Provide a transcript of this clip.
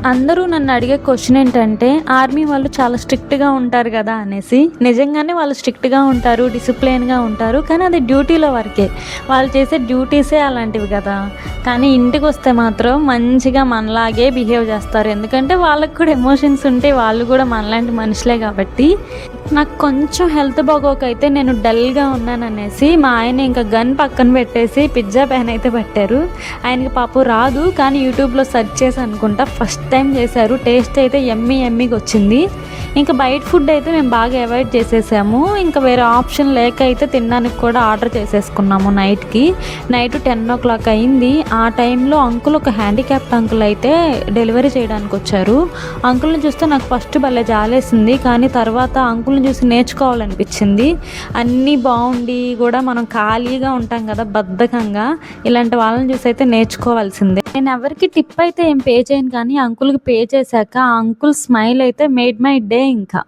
అందరూ నన్ను అడిగే క్వశ్చన్ ఏంటంటే, ఆర్మీ వాళ్ళు చాలా స్ట్రిక్ట్‌గా ఉంటారు గదా అనేసి. నిజంగానే వాళ్ళు స్ట్రిక్ట్‌గా ఉంటారు, డిసిప్లిన్‌గా ఉంటారు. కానీ అది డ్యూటీలో వరకే. వాళ్ళు చేసే డ్యూటీసే అలాంటివి గదా! కానీ ఇంటికొస్తే మాత్రం మంచిగా మనలాగే బిహేవ్ చేస్తారు. ఎందుకంటే వాళ్ళకి కూడా ఎమోషన్స్ ఉంటాయి. వాళ్ళు కూడా మనలాంటి మనుషులే కాబట్టి. నాకు కొంచెం హెల్త్ బాగోకైతే నేను డల్‌గా ఉన్నాననేసి మా ఆయన ఇంకా గన్ పక్కన పెట్టేసి పిజ్జా ప్యాన్ అయితే పట్టారు. ఆయనకి పాపం రాదు, కానీ యూట్యూబ్‌లో సెర్చ్ చేసి అనుకుంటా ఫస్ట్ టైం చేశారు. టేస్ట్ అయితే యమ్మీగా వచ్చింది. ఇంకా బయట ఫుడ్ అయితే మేము బాగా అవాయిడ్ చేసేసాము. ఇంకా వేరే ఆప్షన్ లేక అయితే తినడానికి కూడా ఆర్డర్ చేసేసుకున్నాము నైట్‌కి. నైట్ 10:00 అయింది. ఆ టైంలో అంకుల్, ఒక హ్యాండిక్యాప్డ్ అంకుల్ అయితే డెలివరీ చేయడానికి వచ్చారు. అంకుల్‌ని చూస్తే నాకు ఫస్ట్ భలే జాలేసింది. కానీ తర్వాత అంకుల్‌ని చూసి నేర్చుకోవాలనిపించింది. అన్నీ బాగుండి కూడా మనం ఖాళీగా ఉంటాం కదా బద్ధకంగా, ఇలాంటి వాళ్ళని చూసి అయితే నేర్చుకోవాల్సిందే. నేను ఎవరికి టిప్ అయితే ఏం పే చేయను, కానీ అంకుల్‌కి పే చేశాక ఆ అంకుల్ స్మైల్ అయితే మేడ్ మై డే ఇంకా.